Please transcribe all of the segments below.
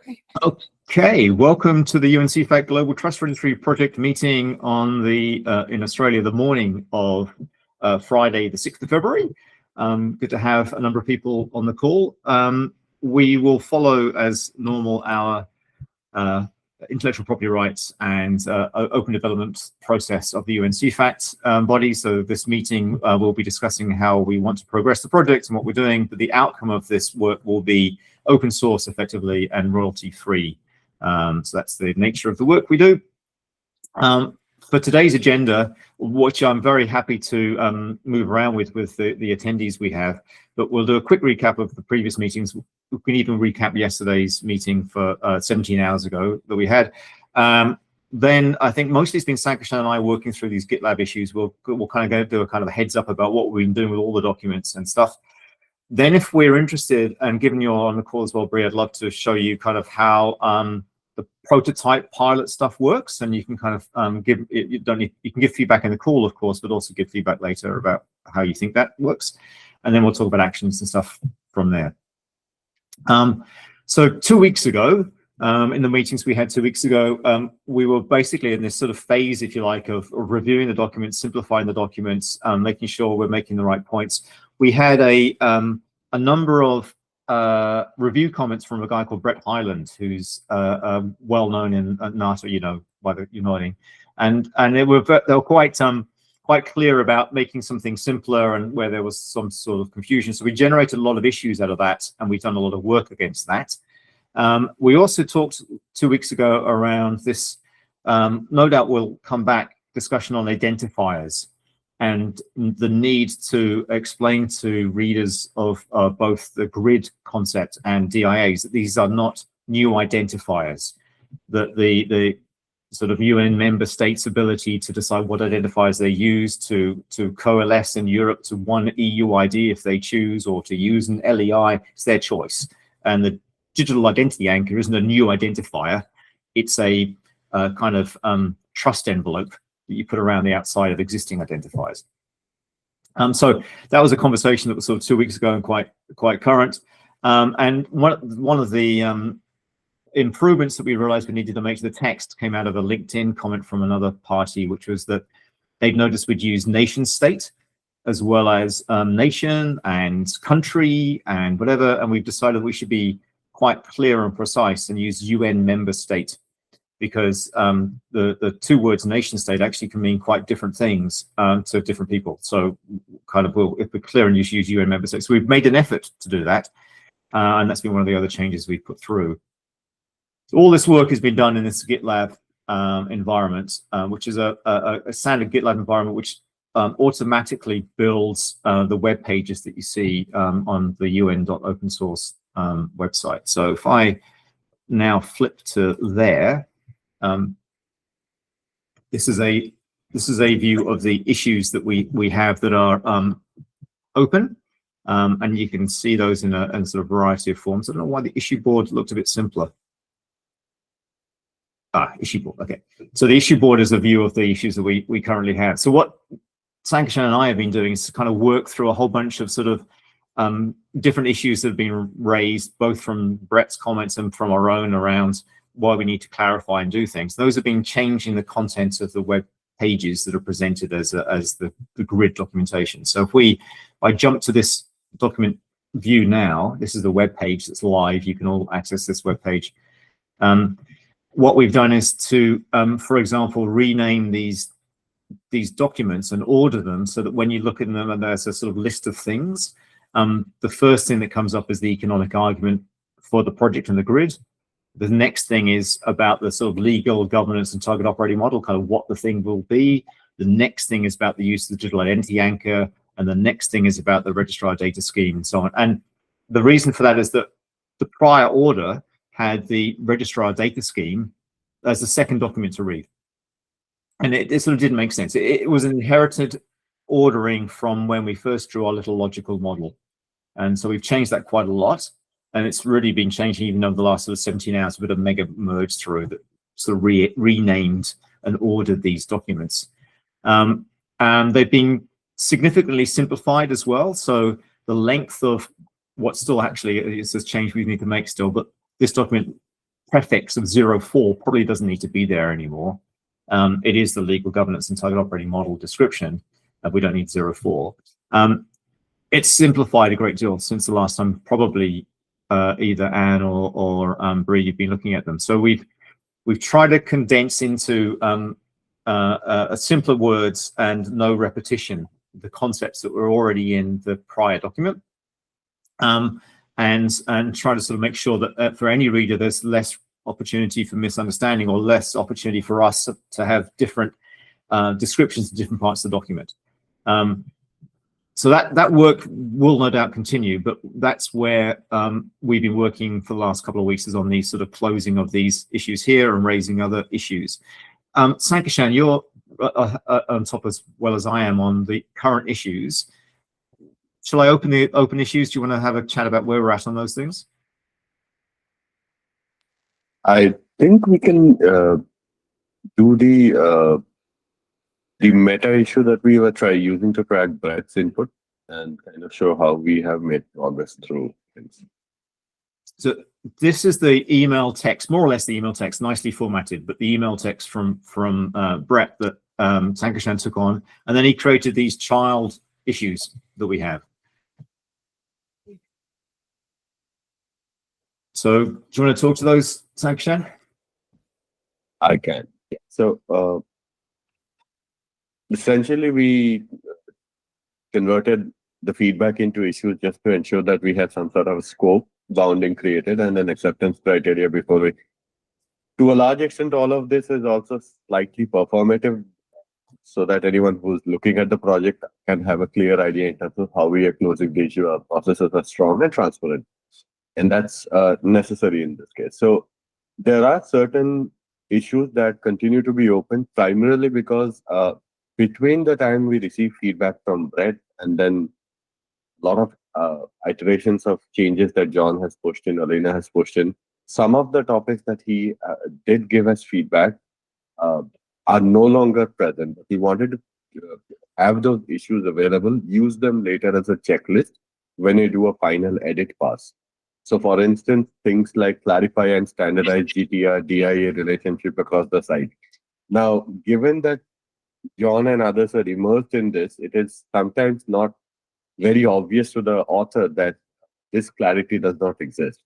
Great. Okay, welcome to the CEFACT Global Trust Registry project meeting on the in Australia, the morning of Friday, the 6th of February. Good to have a number of people on the call. We will follow, as normal, our intellectual property rights and open development process of the CEFACT body. So this meeting will be discussing how we want to progress the project and what we're doing, but the outcome of this work will be open source effectively and royalty free. So that's the nature of the work we do. For today's agenda, which I'm very happy to move around with the attendees we have, but we'll do a quick recap of the previous meetings. We can even recap yesterday's meeting for 17 hours ago that we had. Then I think mostly it's been Sankarshan and I working through these GitLab issues. We'll kind of do a kind of a heads up about what we've been doing with all the documents and stuff. Then if we're interested, and given you're on the call as well, Brie, I'd love to show you kind of how the prototype pilot stuff works, and you can kind of you can give feedback in the call, of course, but also give feedback later about how you think that works. And then we'll talk about actions and stuff from there. So 2 weeks ago, in the meetings we had 2 weeks ago, we were basically in this sort of phase, if you like, of reviewing the documents, simplifying the documents, making sure we're making the right points. We had a number of review comments from a guy called Brett Hyland, who's well known in NATO, you know, by the nodding, and they were quite clear about making something simpler and where there was some sort of confusion. So we generated a lot of issues out of that, and we've done a lot of work against that. We also talked 2 weeks ago around this, no doubt we'll come back, discussion on identifiers and the need to explain to readers of both the grid concept and DIAs that these are not new identifiers, that the sort of UN member states' ability to decide what identifiers they use to coalesce in Europe to one EU ID if they choose, or to use an LEI, it's their choice. And the digital identity anchor isn't a new identifier, it's a kind of trust envelope that you put around the outside of existing identifiers. So that was a conversation that was sort of 2 weeks ago and quite current. And one of the improvements that we realized we needed to make to the text came out of a LinkedIn comment from another party, which was that they'd noticed we'd use nation state as well as nation and country and whatever, and we've decided we should be quite clear and precise and use UN member state, because the two words nation state actually can mean quite different things to different people. So kind of if we're clear and use UN member states. So we've made an effort to do that, and that's been one of the other changes we've put through. So all this work has been done in this GitLab environment, which is a standard GitLab environment which automatically builds the web pages that you see on the UN.opensource website. So if I now flip to there, this is a view of the issues that we have that are open, and you can see those in a sort of variety of forms. I don't know why the issue board looked a bit simpler. Issue board. Okay, so the issue board is a view of the issues that we currently have. So what Sankarshan and I have been doing is to kind of work through a whole bunch of sort of different issues that have been raised, both from Brett's comments and from our own, around why we need to clarify and do things. Those have been changing the contents of the web pages that are presented as the grid documentation. So if I jump to this document view now, this is the web page that's live. You can all access this web page. What we've done is to, for example, rename these documents and order them so that when you look at them and there's a sort of list of things, the first thing that comes up is the economic argument for the project and the grid. The next thing is about the sort of legal governance and target operating model, kind of what the thing will be. The next thing is about the use of the digital identity anchor, and the next thing is about the registrar data scheme and so on. And the reason for that is that the prior order had the registrar data scheme as the second document to read. And it sort of didn't make sense. It was an inherited ordering from when we first drew our little logical model. And so we've changed that quite a lot. And it's really been changing even over the last sort of 17 hours, a bit of mega merge through that sort of renamed and ordered these documents. And they've been significantly simplified as well. So the length of what still actually is a change we need to make still, but this document prefix of 04 probably doesn't need to be there anymore. It is the legal governance and target operating model description. We don't need 04. It's simplified a great deal since the last time, probably either Anne or Bree, you've been looking at them. So we've tried to condense into simpler words and no repetition the concepts that were already in the prior document, and try to sort of make sure that for any reader there's less opportunity for misunderstanding or less opportunity for us to have different descriptions of different parts of the document. So that work will no doubt continue, but that's where we've been working for the last couple of weeks, is on these sort of closing of these issues here and raising other issues. Sankishan, you're on top as well as I am on the current issues. Shall I open the open issues? Do you want to have a chat about where we're at on those things? I think we can do the meta issue that we were using to track Brett's input and kind of show how we have made progress through things. So this is the email text, more or less the email text, nicely formatted, but the email text from Brett that Sankishan took on, and then he created these child issues that we have. So do you want to talk to those, Sankishan? I can. So essentially, we converted the feedback into issues just to ensure that we had some sort of scope bounding created and an acceptance criteria before we. To a large extent, all of this is also slightly performative, so that anyone who's looking at the project can have a clear idea in terms of how we are closing the issue. Our processes are strong and transparent, and that's necessary in this case. So there are certain issues that continue to be open, primarily because between the time we receive feedback from Brett and then a lot of iterations of changes that John has pushed in, Elena has pushed in, some of the topics that he did give us feedback are no longer present. He wanted to have those issues available, use them later as a checklist when you do a final edit pass. So for instance, things like clarify and standardize GTR, DIA relationship across the site. Now, given that John and others are immersed in this, it is sometimes not very obvious to the author that this clarity does not exist.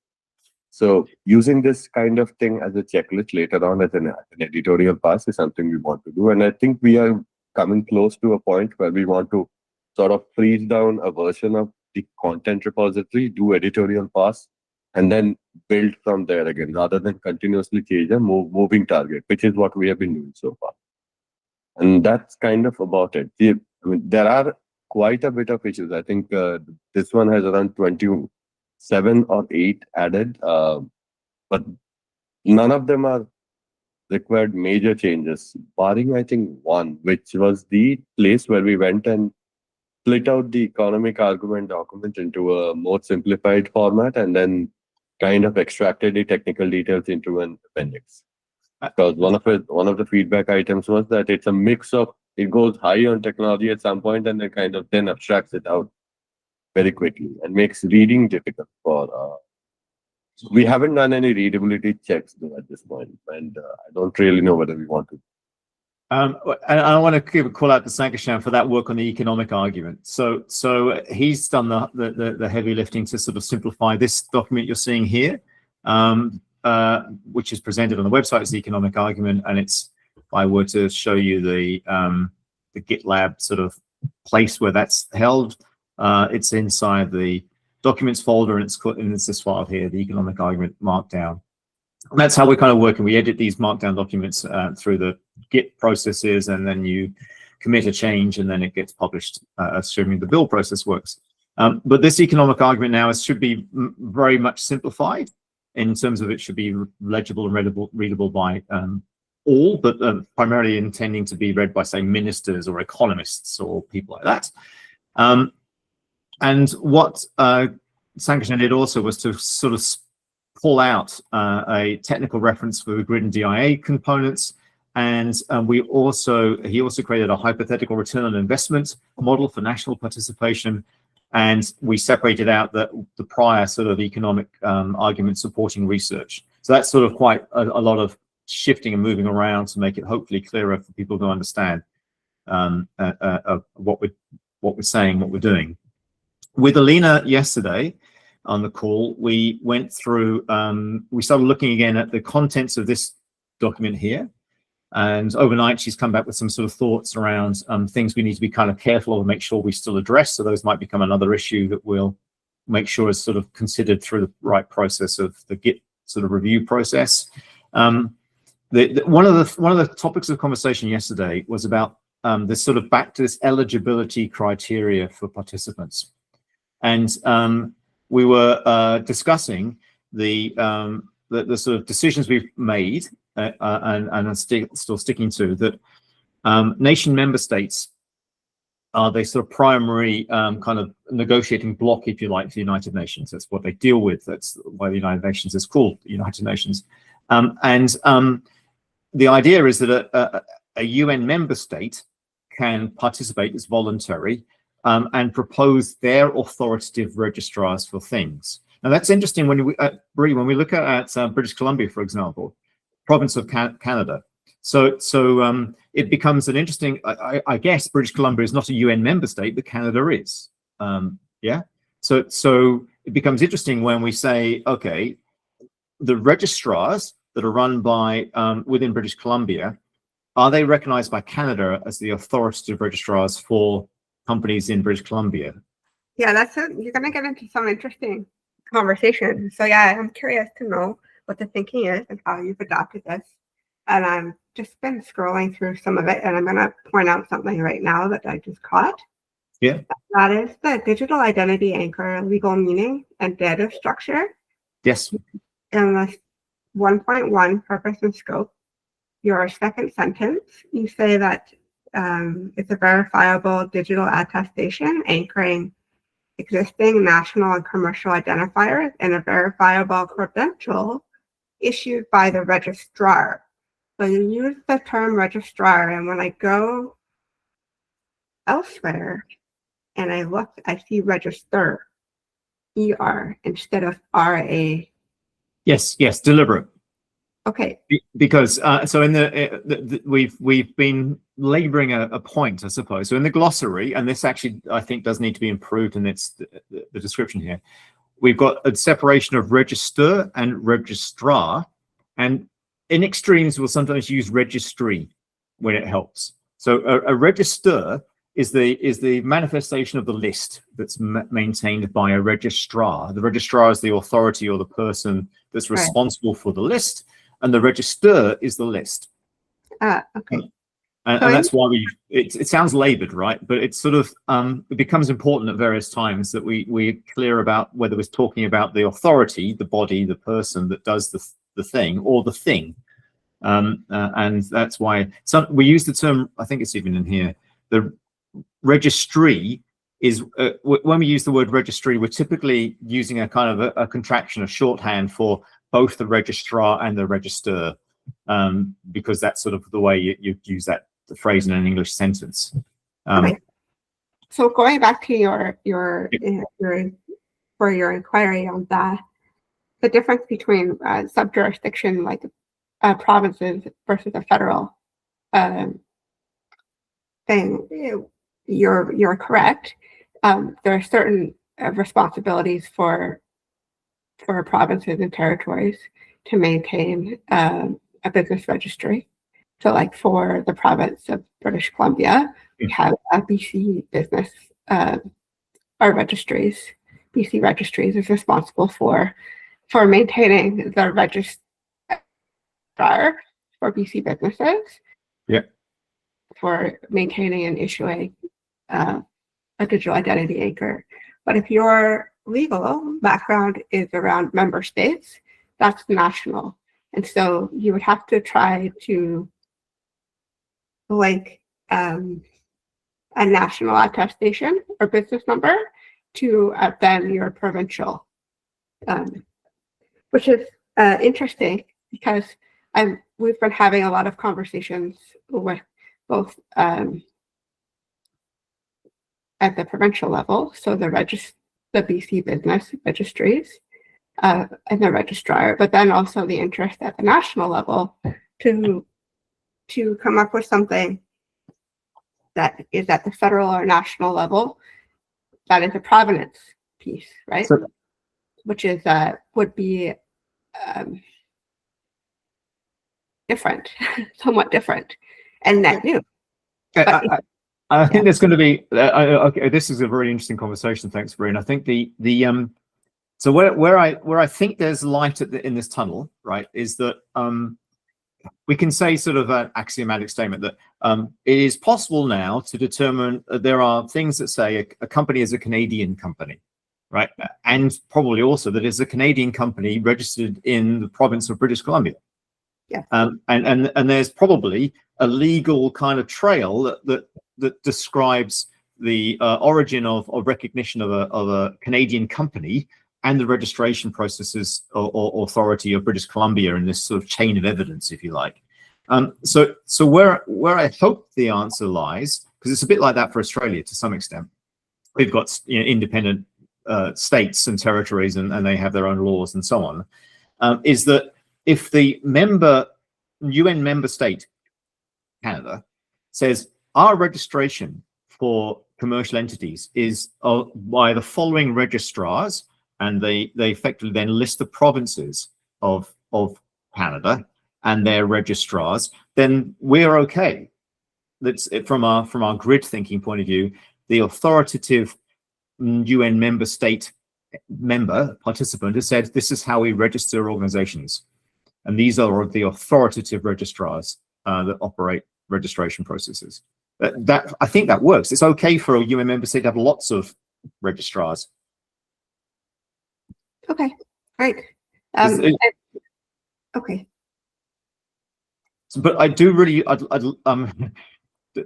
So using this kind of thing as a checklist later on as an editorial pass is something we want to do. And I think we are coming close to a point where we want to sort of freeze down a version of the content repository, do editorial pass, and then build from there again, rather than continuously change a moving target, which is what we have been doing so far. And that's kind of about it. I mean, there are quite a bit of issues. I think this one has around 27 or 8 added, but none of them are required major changes, barring, I think, one, which was the place where we went and split out the economic argument document into a more simplified format and then kind of extracted the technical details into an appendix. Because one of the feedback items was that it's a mix of, it goes high on technology at some point and then kind of then abstracts it out very quickly and makes reading difficult for. We haven't done any readability checks though at this point, and I don't really know whether we want to. And I want to give a call out to Sankishan for that work on the economic argument. So he's done the heavy lifting to sort of simplify this document you're seeing here, which is presented on the website as the economic argument. And it's, if I were to show you the GitLab sort of place where that's held, it's inside the documents folder, and it's this file here, the economic argument markdown. And that's how we're kind of working. We edit these markdown documents through the Git processes, and then you commit a change, and then it gets published, assuming the build process works. But this economic argument now should be very much simplified in terms of it should be legible and readable by all, but primarily intending to be read by, say, ministers or economists or people like that. And what Sankishan did also was to sort of pull out a technical reference for the grid and DIA components, and he also created a hypothetical return on investment model for national participation, and we separated out the prior sort of economic argument supporting research. So that's sort of quite a lot of shifting and moving around to make it hopefully clearer for people to understand what we're saying, what we're doing. With Alina yesterday on the call, we went through, we started looking again at the contents of this document here. And overnight, she's come back with some sort of thoughts around things we need to be kind of careful of and make sure we still address. So those might become another issue that we'll make sure is sort of considered through the right process of the Git sort of review process. One of the topics of conversation yesterday was about this sort of back to this eligibility criteria for participants. And we were discussing the sort of decisions we've made and are still sticking to, that nation member states are the sort of primary kind of negotiating bloc, if you like, for the United Nations. That's what they deal with. That's why the United Nations is called the United Nations. The idea is that a UN member state can participate as voluntary and propose their authoritative registrars for things. Now that's interesting when we look at British Columbia, for example, province of Canada. So it becomes an interesting, I guess British Columbia is not a UN member state, but Canada is. Yeah. So it becomes interesting when we say, okay, the registrars that are run by within British Columbia, are they recognized by Canada as the authoritative registrars for companies in British Columbia? Yeah, you're going to get into some interesting conversation. So yeah, I'm curious to know what the thinking is and how you've adopted this. And I've just been scrolling through some of it, and I'm going to point out something right now that I just caught. Yeah. That is the digital identity anchor legal meaning and data structure. Yes. In the 1.1 purpose and scope, your second sentence, you say that it's a verifiable digital attestation anchoring existing national and commercial identifiers and a verifiable credential issued by the registrar. So you use the term registrar, and when I go elsewhere and I look, I see register, ER instead of RA. Yes, deliberate. Okay. Because so in we've been laboring a point, I suppose. So in the glossary, and this actually I think does need to be improved, and it's the description here. We've got a separation of register and registrar, and in extremes we'll sometimes use registry when it helps. So a register is the manifestation of the list that's maintained by a registrar. The registrar is the authority or the person that's responsible for the list, and the register is the list. Okay. And that's why it sounds labored, right? But it's sort of, it becomes important at various times that we're clear about whether we're talking about the authority, the body, the person that does the thing, or the thing. And that's why we use the term, I think it's even in here, the registry is, when we use the word registry, we're typically using a kind of a contraction, a shorthand for both the registrar and the register, because that's sort of the way you use the phrase in an English sentence. Okay. So going back to your inquiry on that, the difference between sub-jurisdiction like provinces versus a federal thing, you're correct. There are certain responsibilities for provinces and territories to maintain a business registry. So like for the province of British Columbia, we have a BC business, our registries. BC Registries is responsible for maintaining the registrar for BC businesses. Yeah. For maintaining and issuing a digital identity anchor. But if your legal background is around member states, that's national. And so you would have to try to link a national attestation or business number to then your provincial, which is interesting because we've been having a lot of conversations with both at the provincial level, so the BC business registries, and the registrar, but then also the interest at the national level to come up with something that is at the federal or national level that is a provenance piece, right? So, Which is would be different, somewhat different, and net new. I think there's going to be. Okay, this is a very interesting conversation. Thanks, Bryn. I think so where I think there's light in this tunnel, right, is that we can say sort of an axiomatic statement that it is possible now to determine there are things that say a company is a Canadian company, right, and probably also that is a Canadian company registered in the province of British Columbia. Yeah. And there's probably a legal kind of trail that describes the origin of recognition of a Canadian company and the registration processes or authority of British Columbia in this sort of chain of evidence, if you like. So where I hope the answer lies, because it's a bit like that for Australia to some extent. We've got independent states and territories, and they have their own laws and so on. Is that if the UN member state, Canada, says our registration for commercial entities is by the following registrars, and they effectively then list the provinces of Canada and their registrars, then we're okay. That's from our grid thinking point of view. The authoritative UN member state participant has said this is how we register organizations, and these are the authoritative registrars that operate registration processes. That I think that works. It's okay for a UN member state to have lots of registrars. Okay, great. Okay. But I do really,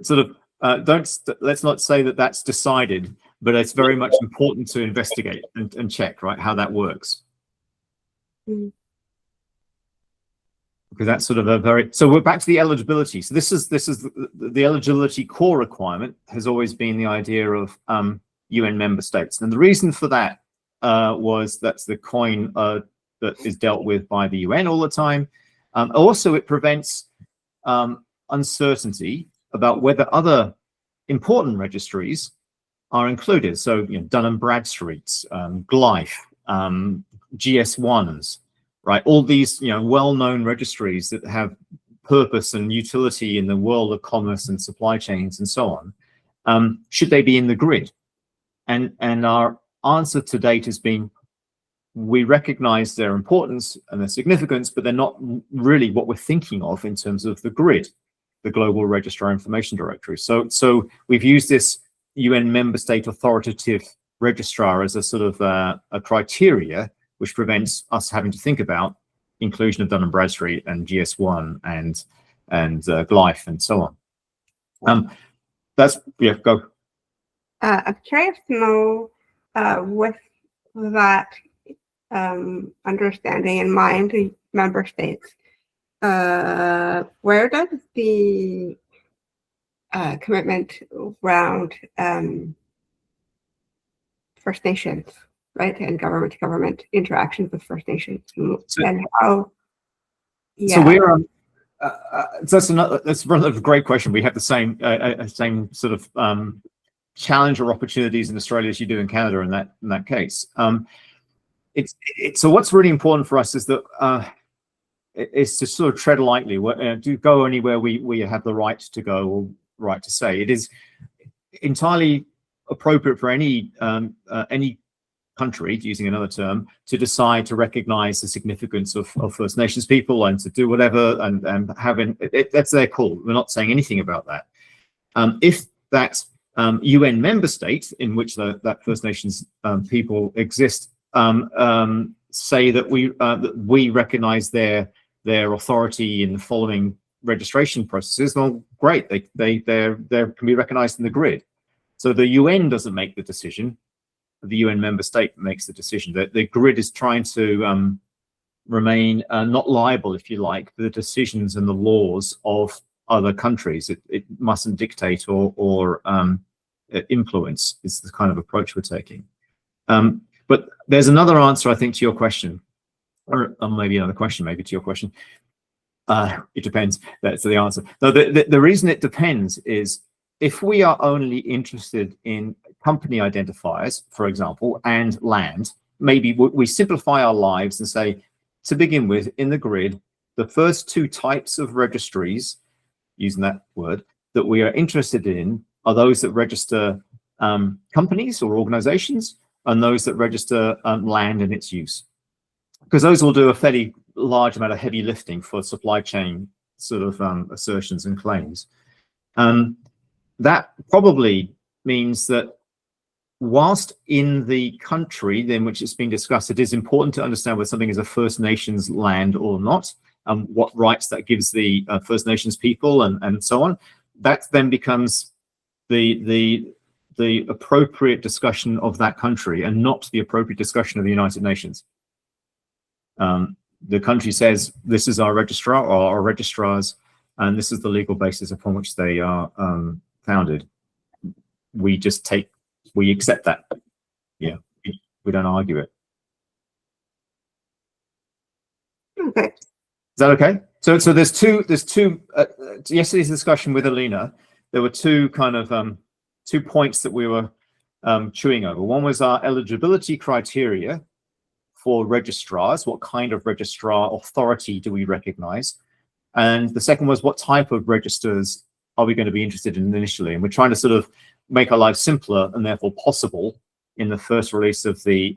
sort of let's not say that that's decided, but it's very much important to investigate and check, right, how that works. Mm. Because that's sort of a very, so we're back to the eligibility. So this is the eligibility core requirement has always been the idea of UN member states. And the reason for that was that's the coin that is dealt with by the UN all the time. Also, it prevents uncertainty about whether other important registries are included. So, Dun & Bradstreet's, Glyph, GS1s, right? All these, well-known registries that have purpose and utility in the world of commerce and supply chains and so on, should they be in the grid? And our answer to date has been, we recognize their importance and their significance, but they're not really what we're thinking of in terms of the grid, the Global Registrar Information Directory. So we've used this UN member state authoritative registrar as a sort of a criteria which prevents us having to think about inclusion of Dun & Bradstreet and GS1 and Glyph and so on. Go. I'm curious to know, with that understanding in mind, the member states, where does the commitment around First Nations, right, and government-to-government interactions with First Nations, and how? Yeah. So we're that's a great question. We have the same sort of challenge or opportunities in Australia as you do in Canada in that case. So what's really important for us is that is to sort of tread lightly. Do go anywhere we have the right to go or right to say. It is entirely appropriate for any country, using another term, to decide to recognize the significance of First Nations people and to do whatever and having that's their call. We're not saying anything about that. If that UN member state in which that First Nations people exist say that we recognize their authority in the following registration processes, well, great, they can be recognized in the grid. So the UN doesn't make the decision. The UN member state makes the decision. The grid is trying to remain not liable, if you like, for the decisions and the laws of other countries. It mustn't dictate or influence. Is the kind of approach we're taking. But there's another answer, I think, to your question, Or maybe another question, maybe to your question. It depends. That's the answer. No, the reason it depends is if we are only interested in company identifiers, for example, and land, maybe we simplify our lives and say, to begin with, in the grid, the first two types of registries, using that word, that we are interested in are those that register companies or organizations and those that register land and its use. Because those will do a fairly large amount of heavy lifting for supply chain sort of assertions and claims. That probably means that whilst in the country in which it's been discussed, it is important to understand whether something is a First Nations land or not, and what rights that gives the First Nations people and so on. That then becomes the appropriate discussion of that country and not the appropriate discussion of the United Nations. The country says, this is our registrar or our registrars, and this is the legal basis upon which they are founded. We accept that. Yeah, we don't argue it. Okay. Is that okay? So there's two. Yesterday's discussion with Alina, there were two kind of 2 points that we were chewing over. One was our eligibility criteria for registrars. What kind of registrar authority do we recognize? And the second was, what type of registers are we going to be interested in initially? And we're trying to sort of make our lives simpler and therefore possible in the first release of the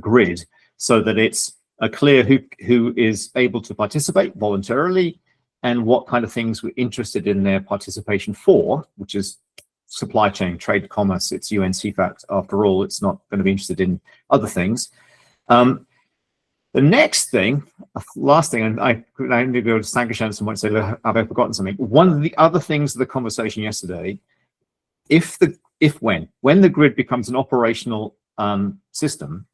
grid, so that it's clear who is able to participate voluntarily and what kind of things we're interested in their participation for, which is supply chain, trade, commerce. It's UN CEFACT after all. It's not going to be interested in other things. The next thing, last thing, and I need to go to Sankashan and might say, have I forgotten something? One of the other things of the conversation yesterday, when the grid becomes an operational system,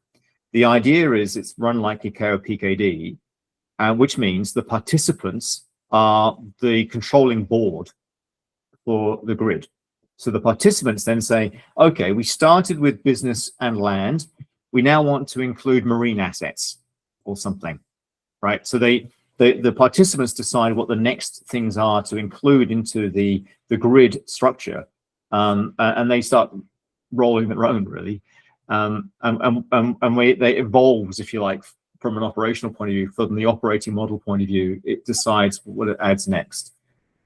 the idea is it's run like ICAO PKD, which means the participants are the controlling board for the grid. So the participants then say, okay, we started with business and land. We now want to include marine assets or something, right? So the participants decide what the next things are to include into the grid structure, and they start rolling their own, really. They evolves, if you like, from an operational point of view, from the operating model point of view. It decides what it adds next.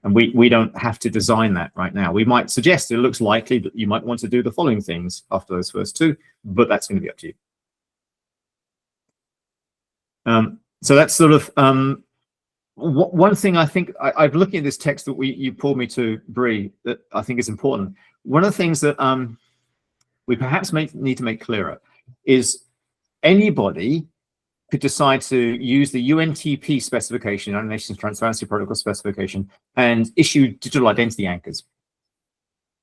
And we don't have to design that right now. We might suggest it looks likely that you might want to do the following things after those first two, but that's going to be up to you. So that's sort of one thing I think I've looking at this text that you pulled me to, Bree, that I think is important. One of the things that we perhaps need to make clearer is anybody could decide to use the UNTP specification, United Nations Transparency Protocol specification, and issue digital identity anchors.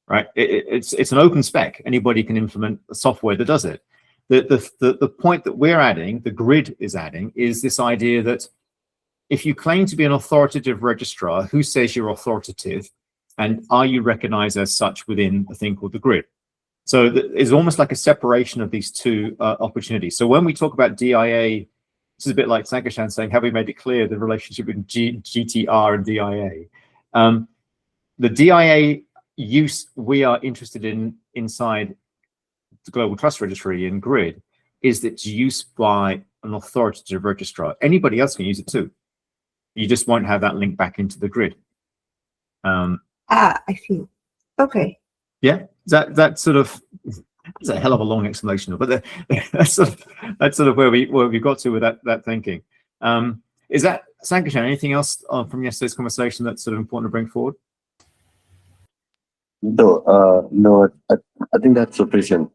Right? It's an open spec. Anybody can implement a software that does it. The point that we're adding, the grid is adding, is this idea that if you claim to be an authoritative registrar, who says you're authoritative, and are you recognized as such within a thing called the grid? So it's almost like a separation of these two opportunities. So when we talk about DIA, this is a bit like Sankashan saying, have we made it clear the relationship between GTR and DIA? The DIA use we are interested in inside the Global Trust Registry in GRID is its use by an authoritative registrar. Anybody else can use it too. You just won't have that link back into the grid. I see. Okay. Yeah, that sort of, it's a hell of a long explanation, but that's sort of where we got to with that thinking. Is that, Sankashan, anything else from yesterday's conversation that's sort of important to bring forward? No, I think that's sufficient.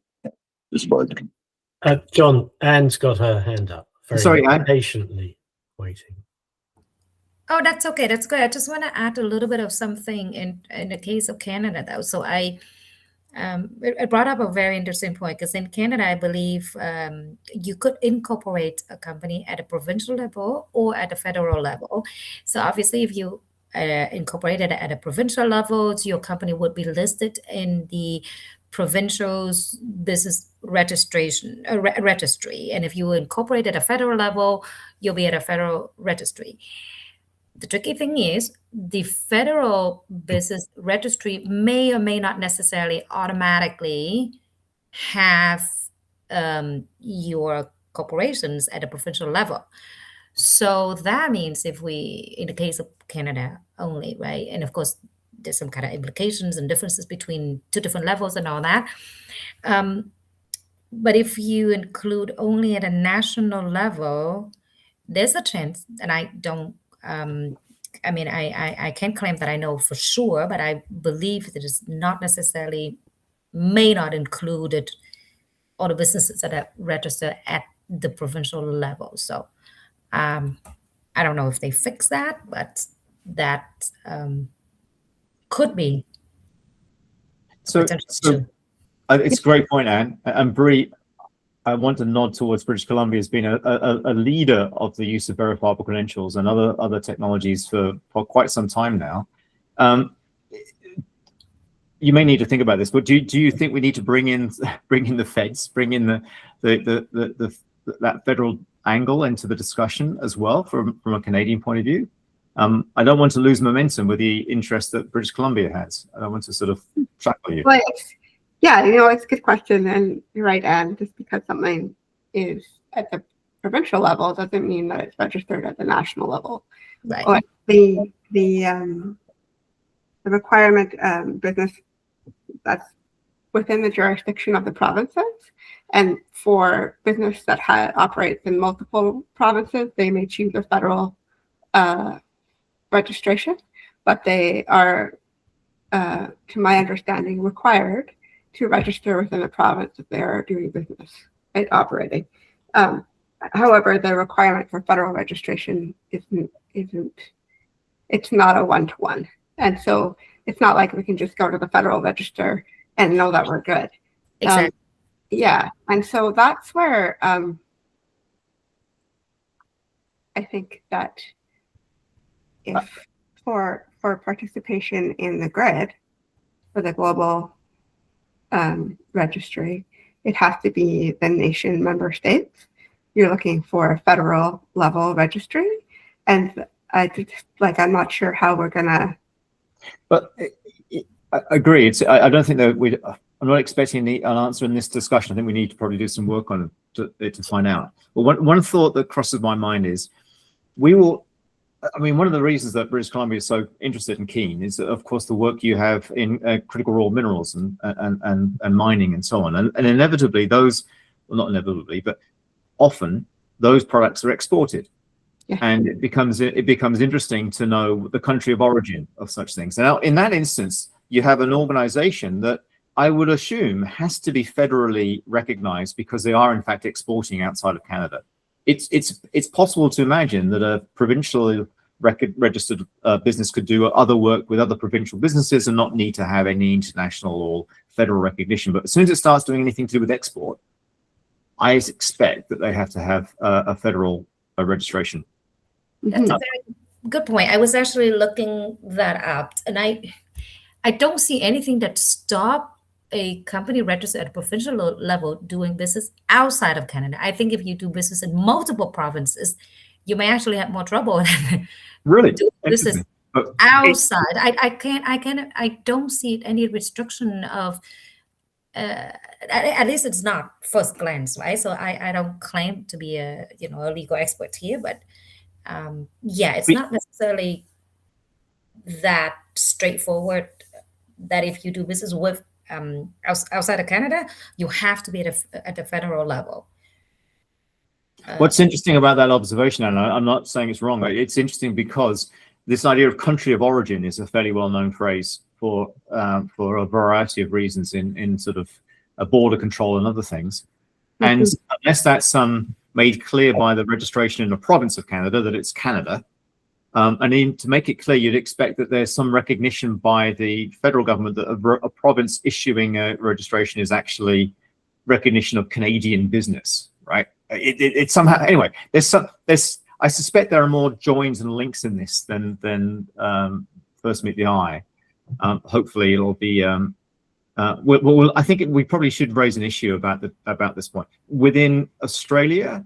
This point. John, Anne's got her hand up. Sorry, Anne. Patiently waiting. Oh, that's okay. That's good. I just want to add a little bit of something in the case of Canada, though. So it brought up a very interesting point, because in Canada, I believe you could incorporate a company at a provincial level or at a federal level. So obviously, if you incorporated at a provincial level, your company would be listed in the provincial's business registration registry, and if you incorporate at a federal level, you'll be at a federal registry. The tricky thing is the federal business registry may or may not necessarily automatically have your corporations at a provincial level. So that means if we, in the case of Canada only, right, and of course there's some kind of implications and differences between two different levels and all that. But if you include only at a national level, there's a chance, and I don't, I mean, I can't claim that I know for sure, but I believe that it's not necessarily, may not include it, all the businesses that are registered at the provincial level. So I don't know if they fix that, but that could be. So it's a great point, Anne. And Bree, I want to nod towards British Columbia as being a leader of the use of verifiable credentials and other technologies for quite some time now. You may need to think about this, but do you think we need to bring in the feds, bring in that federal angle into the discussion as well from a Canadian point of view? I don't want to lose momentum with the interest that British Columbia has. I don't want to sort of shackle you. Well, yeah, it's a good question, and you're right, Anne. Just because something is at the provincial level doesn't mean that it's registered at the national level. Right. Or the requirement business that's within the jurisdiction of the provinces, and for business that operates in multiple provinces, they may choose a federal registration, but they are, to my understanding, required to register within the province if they are doing business, right, operating. However, the requirement for federal registration isn't. It's not a one-to-one, and so it's not like we can just go to the federal register and know that we're good. Exactly. Yeah, and so that's where I think that if for participation in the grid, for the global registry, it has to be the nation member states. You're looking for a federal level registry, and I'm not sure how we're gonna. But I agree. I don't think that I'm not expecting an answer in this discussion. I think we need to probably do some work on it to find out. But one thought that crosses my mind is one of the reasons that British Columbia is so interested and keen is, of course, the work you have in critical raw minerals and mining and so on. And inevitably those, well, not inevitably, but often those products are exported. Yeah. And it becomes interesting to know the country of origin of such things. Now, in that instance, you have an organization that I would assume has to be federally recognized because they are in fact exporting outside of Canada. It's possible to imagine that a provincially registered business could do other work with other provincial businesses and not need to have any international or federal recognition. But as soon as it starts doing anything to do with export, I expect that they have to have a federal registration. That's a very good point. I was actually looking that up, and I don't see anything that stop a company registered at a provincial level doing business outside of Canada. I think if you do business in multiple provinces, you may actually have more trouble than really do business outside. I don't see any restriction of. At least it's not first glance, right? So I don't claim to be a legal expert here, but it's not necessarily that straightforward. That if you do business with outside of Canada, you have to be at the federal level. What's interesting about that observation, and I'm not saying it's wrong, it's interesting because this idea of country of origin is a fairly well-known phrase for a variety of reasons in sort of a border control and other things. And unless that's made clear by the registration in the province of Canada that it's Canada, and to make it clear, you'd expect that there's some recognition by the federal government that a province issuing a registration is actually recognition of Canadian business, right? It somehow, anyway, I suspect there are more joins and links in this than first meet the eye. Hopefully it'll be I think we probably should raise an issue about this point. Within Australia,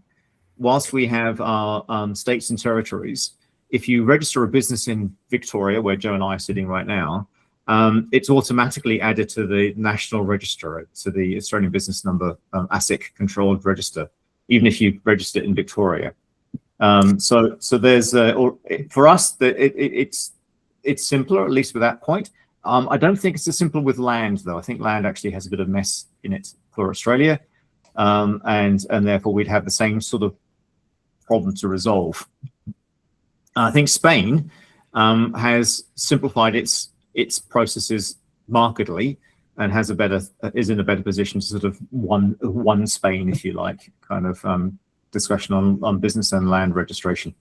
whilst we have our states and territories, if you register a business in Victoria, where Joe and I are sitting right now, it's automatically added to the national register, to the Australian Business Number ASIC controlled register, even if you register in Victoria. So there's for us it's simpler, at least with that point. I don't think it's as simple with land, though. I think land actually has a bit of mess in it for Australia, and therefore we'd have the same sort of problem to resolve. I think Spain has simplified its processes markedly and is in a better position to sort of one Spain, if you like, kind of discussion on business and land registration.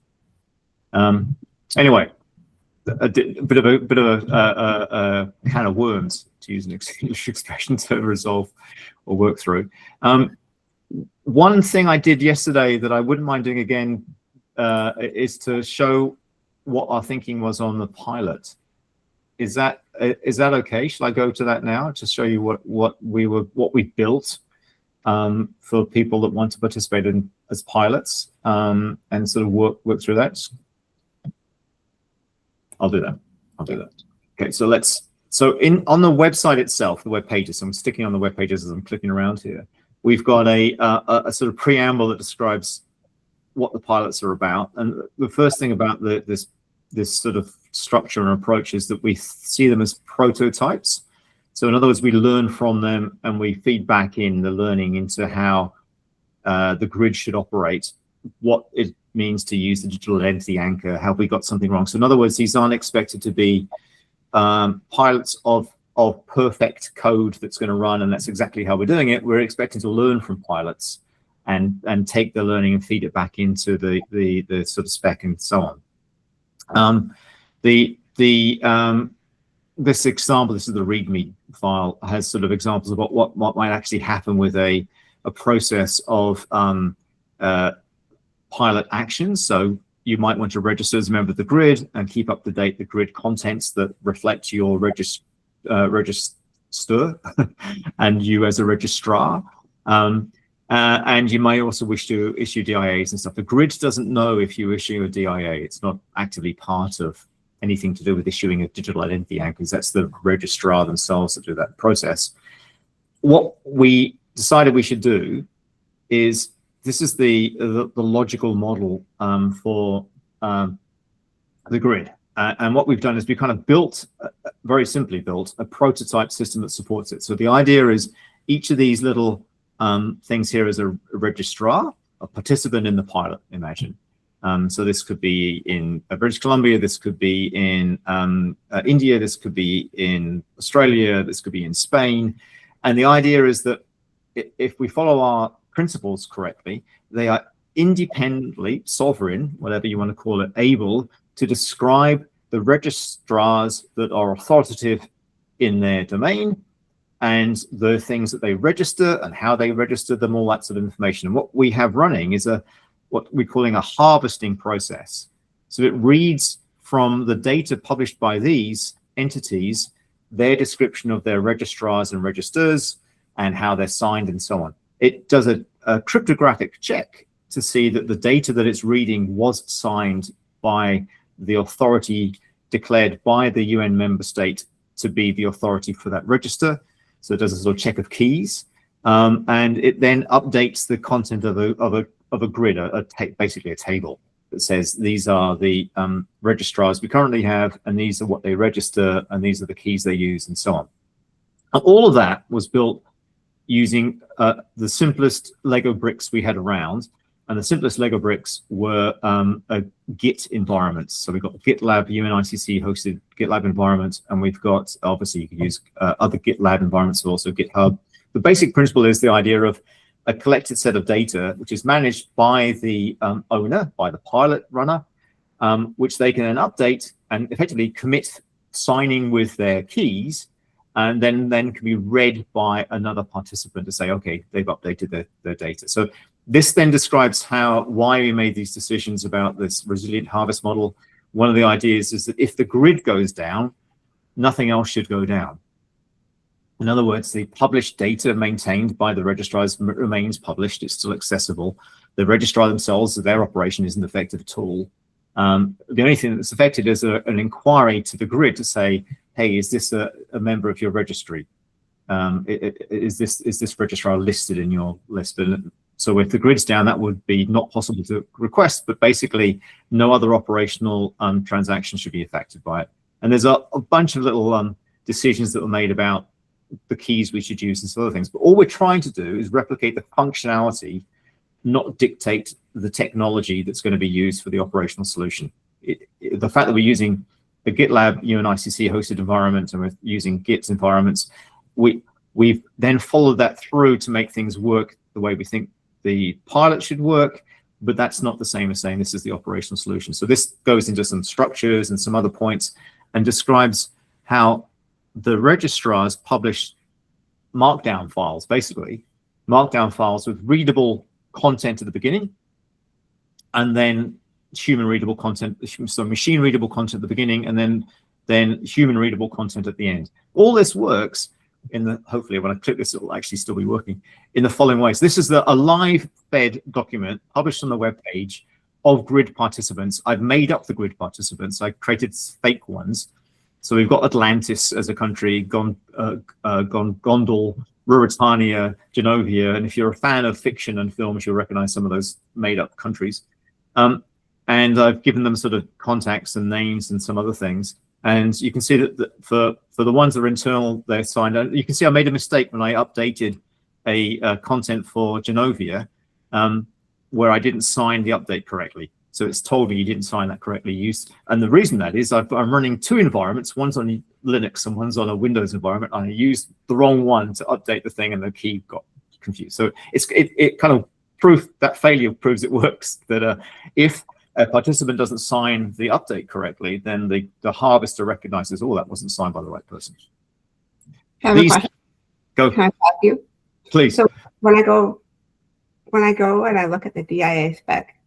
Anyway, a bit of a can of worms, to use an English expression, to resolve or work through. One thing I did yesterday that I wouldn't mind doing again is to show what our thinking was on the pilot. Is that okay? Shall I go to that now to show you what we built for people that want to participate in as pilots, and sort of work through that? I'll do that. Okay, so on the website itself, the web pages. So I'm sticking on the web pages as I'm clicking around here. We've got a sort of preamble that describes what the pilots are about. And the first thing about this sort of structure and approach is that we see them as prototypes. So in other words, we learn from them and we feed back in the learning into how the grid should operate, what it means to use the digital identity anchor, have we got something wrong. So in other words, these aren't expected to be pilots of perfect code that's going to run, and that's exactly how we're doing it. We're expecting to learn from pilots and take the learning and feed it back into the sort of spec and so on. This example, this is the README file, has sort of examples of what might actually happen with a process of pilot actions. So you might want to register as a member of the grid and keep up to date the grid contents that reflect your register and you as a registrar. And you may also wish to issue DIAs and stuff. The grid doesn't know if you issue a DIA. It's not actively part of anything to do with issuing a digital identity anchors. That's the registrar themselves that do that process. What we decided we should do is, this is the logical model for the grid. And what we've done is we kind of very simply built a prototype system that supports it. So the idea is each of these little things here is a registrar, a participant in the pilot, imagine. So this could be in British Columbia, this could be in India, this could be in Australia, this could be in Spain. And the idea is that if we follow our principles correctly, they are independently, sovereign, whatever you want to call it, able to describe the registrars that are authoritative in their domain and the things that they register and how they register them, all that sort of information. And what we have running is what we're calling a harvesting process. So it reads from the data published by these entities, their description of their registrars and registers and how they're signed and so on. It does a cryptographic check to see that the data that it's reading was signed by the authority declared by the UN member state to be the authority for that register. So it does a sort of check of keys, and it then updates the content of a grid, basically a table that says these are the registrars we currently have, and these are what they register, and these are the keys they use, and so on. And all of that was built using the simplest Lego bricks we had around, and the simplest Lego bricks were a Git environments. So we've got GitLab, UNICC hosted GitLab environment, and we've got, obviously you could use other GitLab environments, also GitHub. The basic principle is the idea of a collected set of data, which is managed by the owner, by the pilot runner, which they can then update and effectively commit signing with their keys, and then can be read by another participant to say, okay, they've updated their data. So this then describes why we made these decisions about this resilient harvest model. One of the ideas is that if the grid goes down, nothing else should go down. In other words, the published data maintained by the registrars remains published. It's still accessible. The registrar themselves, their operation isn't affected at all. The only thing that's affected is an inquiry to the grid to say, hey, is this a member of your registry? Is this registrar listed in your list? So if the grid's down, that would be not possible to request, but basically no other operational transaction should be affected by it. And there's a bunch of little decisions that were made about the keys we should use and some other things. But all we're trying to do is replicate the functionality, not dictate the technology that's going to be used for the operational solution. The fact that we're using the GitLab UNICC hosted environment and we're using Git's environments, we've then followed that through to make things work the way we think the pilot should work, but that's not the same as saying this is the operational solution. So this goes into some structures and some other points and describes how the registrars publish markdown files, basically markdown files with readable content at the beginning, and then human readable content, so machine readable content at the beginning, and then human readable content at the end. All this works in the, hopefully when I click this, it will actually still be working in the following ways. This is a live fed document published on the web page of grid participants. I've made up the grid participants. I created fake ones. So we've got Atlantis as a country, Gondal, Ruritania, Genovia, and if you're a fan of fiction and films, you'll recognize some of those made-up countries. And I've given them sort of contacts and names and some other things. And you can see that for the ones that are internal, they're signed. You can see I made a mistake when I updated a content for Genovia, where I didn't sign the update correctly. So it's told me you didn't sign that correctly. And the reason that is I'm running two environments. One's on Linux and one's on a Windows environment. I used the wrong one to update the thing and the key got confused. So it kind of that failure proves it works, that if a participant doesn't sign the update correctly, then the harvester recognizes, oh, that wasn't signed by the right person. I have a question. Go. Can I stop you? Please. So when I go and I look at the DIA spec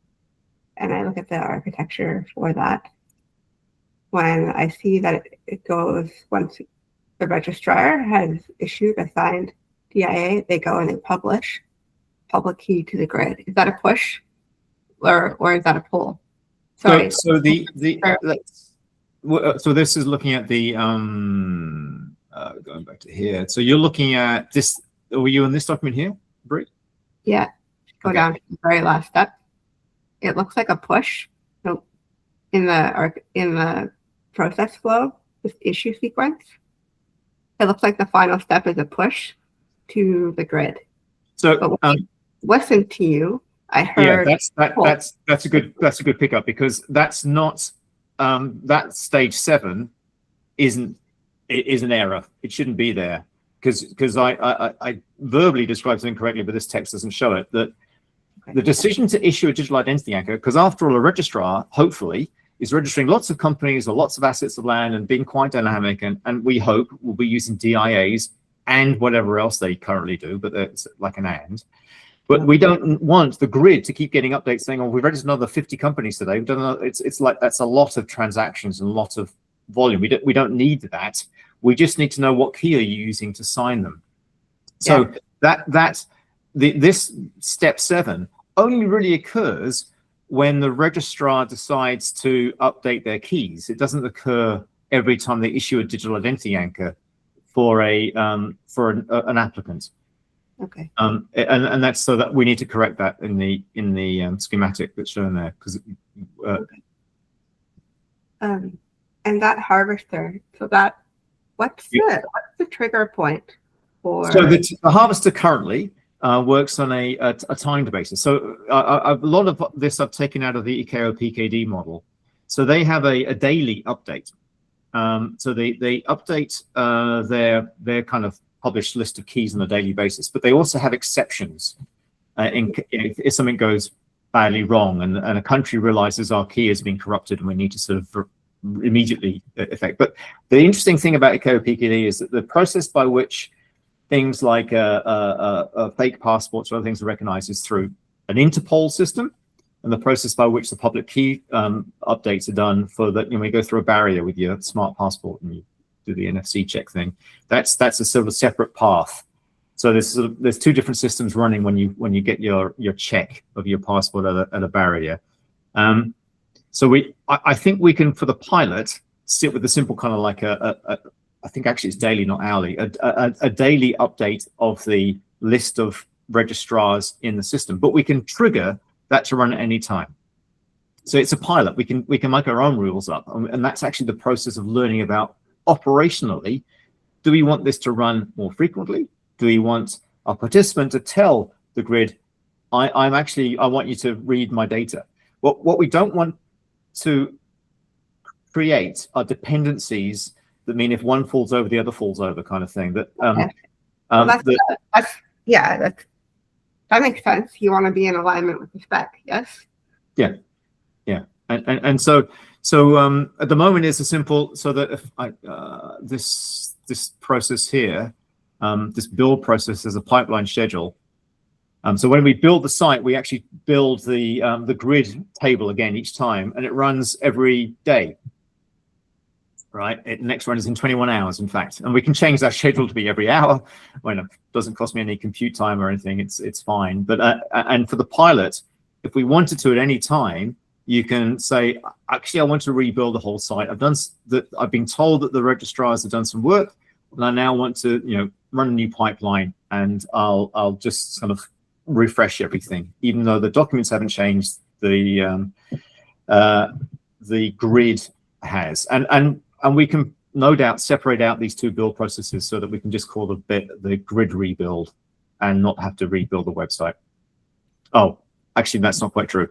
and I look at the architecture for that, when I see that it goes, once the registrar has issued a signed DIA, they go and they publish public key to the grid. Is that a push? Or is that a pull? Sorry. So so this is looking at the going back to here. So you're looking at this. Were you in this document here, Brie? Yeah. Go Okay. down to the very last step. It looks like a push. So in the process flow, this issue sequence, it looks like the final step is a push to the grid. So But when I listened to you, I heard. Yeah, that's a good pickup, because that's not that stage 7 is an error. It shouldn't be there, because I verbally described something correctly, but this text doesn't show it. That the decision to issue a digital identity anchor, because after all, a registrar hopefully is registering lots of companies or lots of assets of land and being quite dynamic, and we hope will be using DIAs and whatever else they currently do, but it's like an and. But we don't want the grid to keep getting updates saying, oh, we've registered another 50 companies today. We don't know, it's like that's a lot of transactions and a lot of volume. We don't need that. We just need to know what key are you using to sign them. So this step 7 only really occurs when the registrar decides to update their keys. It doesn't occur every time they issue a digital identity anchor for an applicant. Okay. And that's so that we need to correct that in the schematic that's shown there, because And that harvester, so that what's the trigger point for? So the harvester currently works on a timed basis. So a lot of this I've taken out of the EKO PKD model. So they have a daily update. So they update their kind of published list of keys on a daily basis, but they also have exceptions if something goes badly wrong and a country realizes our key has been corrupted and we need to sort of immediately effect. But the interesting thing about EKO PKD is that the process by which things like fake passports or other things are recognized is through an Interpol system, and the process by which the public key updates are done for that, you go through a barrier with your smart passport and do the NFC check thing. That's a sort of separate path. So there's two different systems running when you get your check of your passport at a barrier. So I think we can, for the pilot, sit with a simple kind of like I think actually it's daily, not hourly, a daily update of the list of registrars in the system, but we can trigger that to run at any time. So it's a pilot. We can make our own rules up, and that's actually the process of learning about operationally. Do we want this to run more frequently? Do we want our participant to tell the grid, I want you to read my data? What we don't want to create are dependencies that mean if one falls over, the other falls over, kind of thing. That that makes sense. You want to be in alignment with the spec, yes? Yeah. And so at the moment it's a simple, so that if this process here, this build process is a pipeline schedule. So when we build the site, we actually build the grid table again each time, and it runs every day. Right, next run is in 21 hours, in fact, and we can change that schedule to be every hour. Well, it doesn't cost me any compute time or anything. It's fine. But and for the pilot, if we wanted to at any time, you can say, actually, I want to rebuild the whole site. I've been told that the registrars have done some work, and I now want to run a new pipeline, and I'll just kind of refresh everything, even though the documents haven't changed. The grid has, and we can no doubt separate out these two build processes so that we can just call the grid rebuild and not have to rebuild the website. Oh, actually, that's not quite true,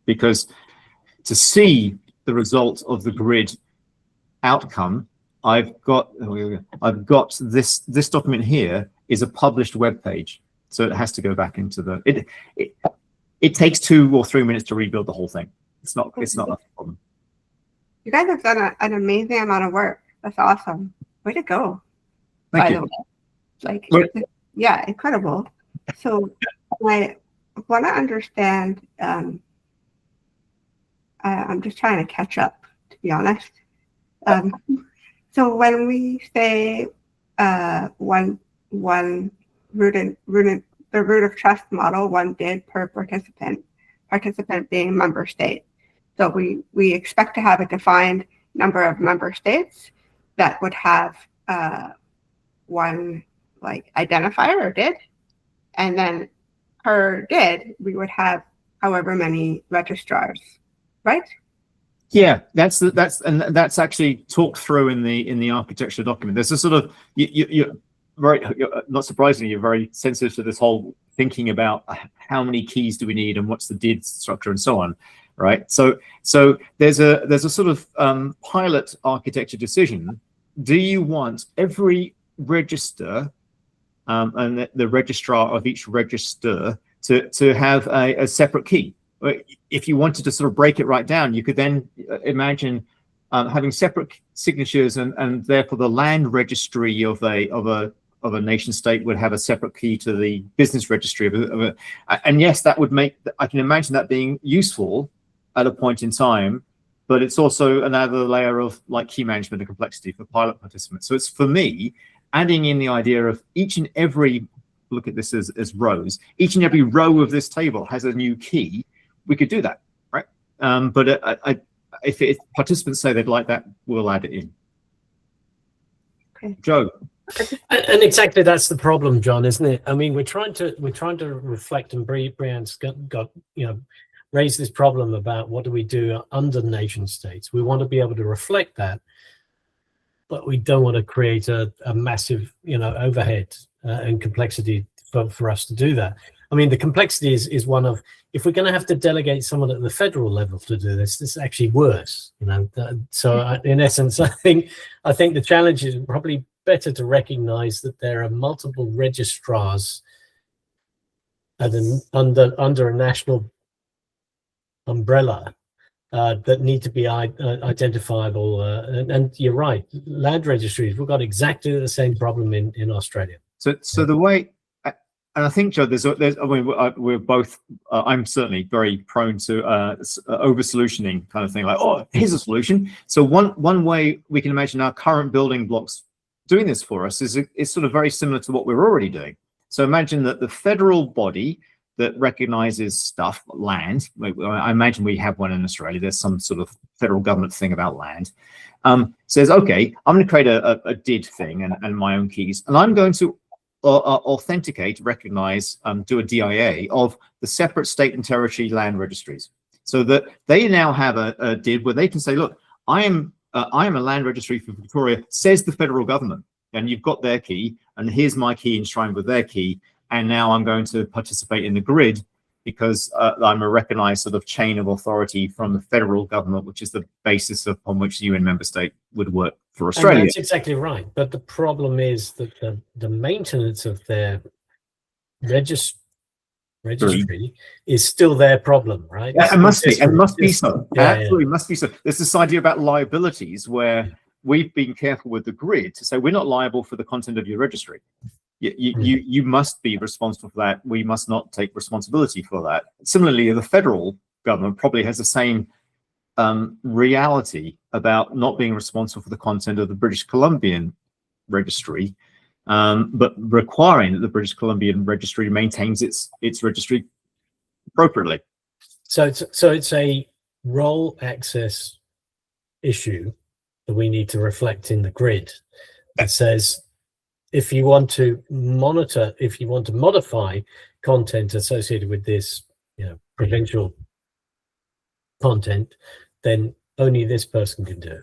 because to see the result of the grid outcome, I've got this document here is a published web page, so it has to go back into the it takes 2 or 3 minutes to rebuild the whole thing. It's not a problem. You guys have done an amazing amount of work. That's awesome. Way to go. Thank you. Like, yeah, incredible. So I want to understand, I'm just trying to catch up, to be honest. So when we say one the root of trust model, one bid per participant being member state. So we expect to have a defined number of member states that would have one like identifier or DID, and then per DID we would have however many registrars, right? Yeah, that's actually talked through in the architecture document. There's a sort of you're not surprisingly, you're very sensitive to this whole thinking about how many keys do we need and what's the DID structure and so on. Right, so there's a sort of pilot architecture decision. Do you want every register and the registrar of each register to have a separate key? If you wanted to sort of break it right down, you could then imagine having separate signatures, and therefore the land registry of a nation state would have a separate key to the business registry and yes, that would make, I can imagine that being useful at a point in time, but it's also another layer of like key management and complexity for pilot participants. So it's, for me, adding in the idea of each and every, look at this as rows, each and every row of this table has a new key. We could do that, right? But if participants say they'd like that, we'll add it in. Okay. Joe. And exactly that's the problem, John, isn't it? I mean, we're trying to reflect, and Brian's got raised this problem about what do we do under nation states. We want to be able to reflect that, but we don't want to create a massive overhead and complexity for us to do that. I mean, the complexity is one of, if we're going to have to delegate someone at the federal level to do this, this is actually worse. So in essence, I think the challenge is probably better to recognize that there are multiple registrars under a national umbrella that need to be identifiable. And you're right, land registries, we've got exactly the same problem in Australia. So the way, I think, Joe, I mean, we're both. I'm certainly very prone to over solutioning kind of thing. Like, oh, here's a solution. So one way we can imagine our current building blocks doing this for us is sort of very similar to what we're already doing. So imagine that the federal body that recognizes stuff, land. I imagine we have one in Australia. There's some sort of federal government thing about land. Says, okay, I'm going to create a DID thing and my own keys, and I'm going to authenticate, recognize, do a DIA of the separate state and territory land registries, so that they now have a DID where they can say, look, I am a land registry for Victoria, says the federal government, and you've got their key, and here's my key enshrined with their key, and now I'm going to participate in the grid because I'm a recognized sort of chain of authority from the federal government, which is the basis upon which the UN member state would work for Australia. And that's exactly right. But the problem is that the maintenance of their registry is still their problem, right? Yeah, it must be. It must be so. Yeah, Absolutely must be so. There's this idea about liabilities where we've been careful with the grid to say we're not liable for the content of your registry. You must be responsible for that. We must not take responsibility for that. Similarly, the federal government probably has the same reality about not being responsible for the content of the British Columbian registry, but requiring that the British Columbian registry maintains its registry appropriately. So it's a role access issue that we need to reflect in the grid that says, if you want to monitor, if you want to modify content associated with this, provincial content, then only this person can do it.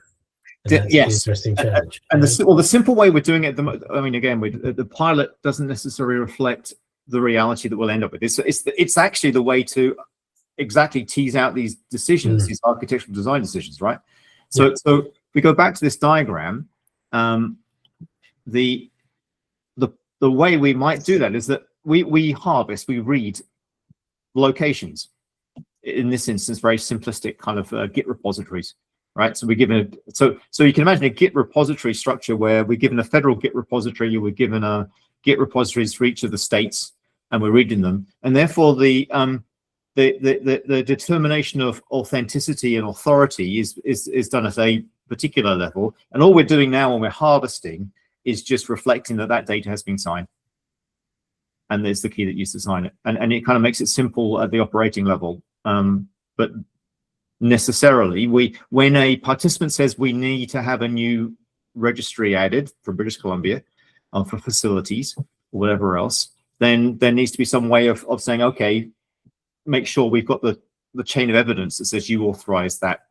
And that's yes, an interesting challenge. And the simple way we're doing it, I mean, again, the pilot doesn't necessarily reflect the reality that we'll end up with. It's actually the way to exactly tease out these decisions, these architectural design decisions, right? So we go back to this diagram. The way we might do that is that we read locations. In this instance, very simplistic kind of Git repositories, right? So we're given so you can imagine a Git repository structure where we're given a federal Git repository, we're given a Git repositories for each of the states, and we're reading them, and therefore the determination of authenticity and authority is done at a particular level, and all we're doing now when we're harvesting is just reflecting that data has been signed, and there's the key that used to sign it, and it kind of makes it simple at the operating level. But necessarily, when a participant says we need to have a new registry added for British Columbia, for facilities or whatever else, then there needs to be some way of saying, okay, make sure we've got the chain of evidence that says you authorized that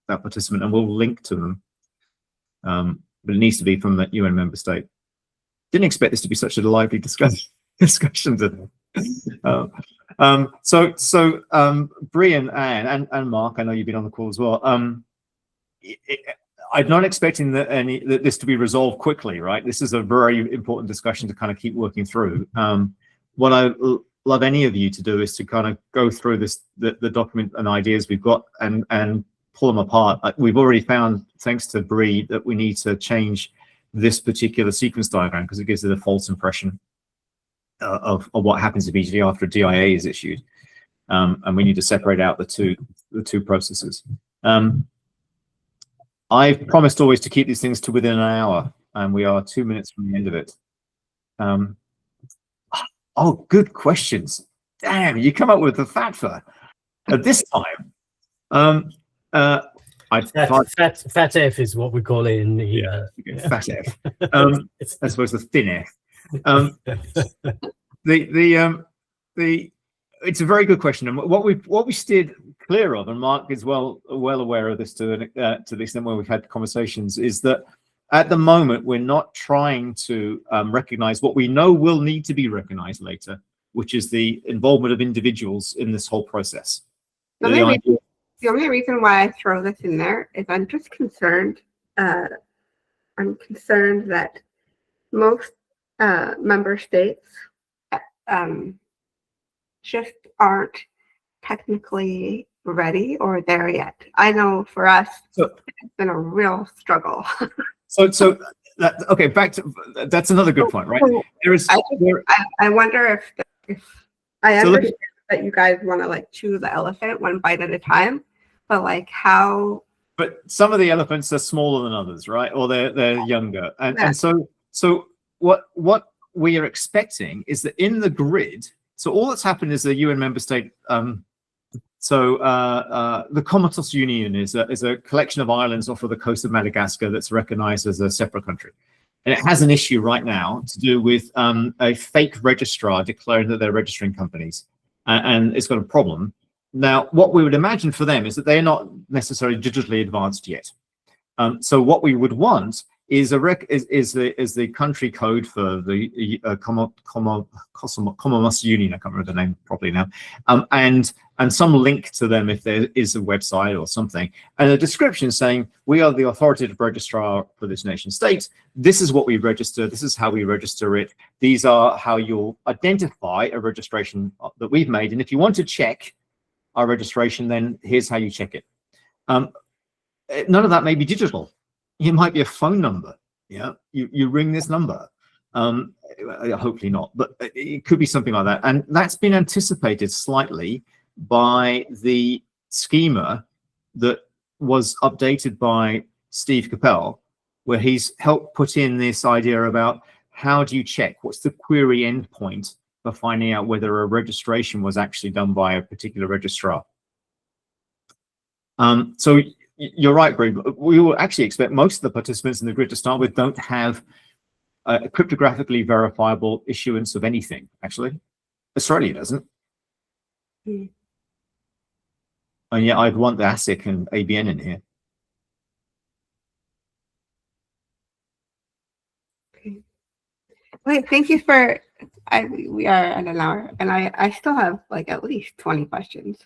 participant, and we'll link to them. But it needs to be from the UN member state. Didn't expect this to be such a lively discussion today. Bree and Anne and Mark, I know you've been on the call as well. I'm not expecting that this to be resolved quickly, right? This is a very important discussion to kind of keep working through. What I love any of you to do is to kind of go through the document and ideas we've got and pull them apart. We've already found, thanks to Bree, that we need to change this particular sequence diagram because it gives it a false impression of what happens immediately after a DIA is issued, and we need to separate out the two processes. I've promised always to keep these things to within an hour, and we are 2 minutes from the end of it. Oh, good questions. Damn, you come up with the FATFA at this time. Fat F is what we call it in the Fat F. I suppose the thin F. It's a very good question, and what we steered clear of, and Mark is well aware of this to the extent where we've had conversations, is that at the moment we're not trying to recognize what we know will need to be recognized later, which is the involvement of individuals in this whole process. The only reason why I throw this in there is I'm just concerned. I'm concerned that most member states just aren't technically ready or there yet. I know for us, it's been a real struggle. So Okay, back to that's another good point, right? So There is I wonder if I So look- understand that you guys want to like chew the elephant one bite at a time, but like how? but some of the elephants are smaller than others, right? Or they're younger, Yeah. and so what we are expecting is that in the grid. So all that's happened is the UN member state. The Comoros Union is a collection of islands off of the coast of Madagascar that's recognized as a separate country. And it has an issue right now to do with a fake registrar declaring that they're registering companies. And it's got a problem. Now, what we would imagine for them is that they're not necessarily digitally advanced yet. So what we would want is the country code for the Comoros Union. I can't remember the name properly now, and some link to them if there is a website or something, and a description saying we are the authoritative registrar for this nation state. This is what we register. This is how we register it. These are how you'll identify a registration that we've made. And if you want to check our registration, then here's how you check it. None of that may be digital. It might be a phone number. Yeah, you ring this number. Hopefully not, but it could be something like that. And that's been anticipated slightly by the schema that was updated by Steve Capel, where he's helped put in this idea about how do you check, what's the query endpoint for finding out whether a registration was actually done by a particular registrar. So you're right, Bree. We will actually expect most of the participants in the grid to start with don't have a cryptographically verifiable issuance of anything, actually. Australia doesn't. Hmm. And yet I'd want the ASIC and ABN in here. Okay. Wait, thank you for. We are at an hour, and I still have like at least 20 questions,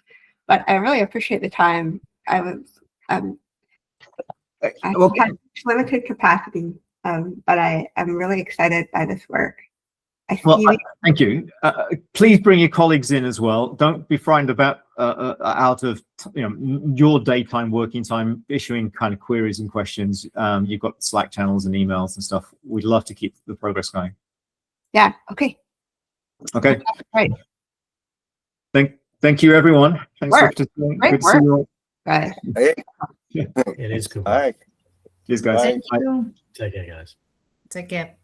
but I really appreciate the time. I have limited capacity, but I am really excited by this work. Thank you. Please bring your colleagues in as well. Don't be frightened about out of your daytime working time issuing kind of queries and questions. You've got Slack channels and emails and stuff. We'd love to keep the progress going. Yeah. Okay. Okay. Right. Thank you, everyone. Thanks for participating. Great Good to see you all. Guys. It is good. All right. Cheers, guys. Thank Bye. you. Take care, guys. Take care.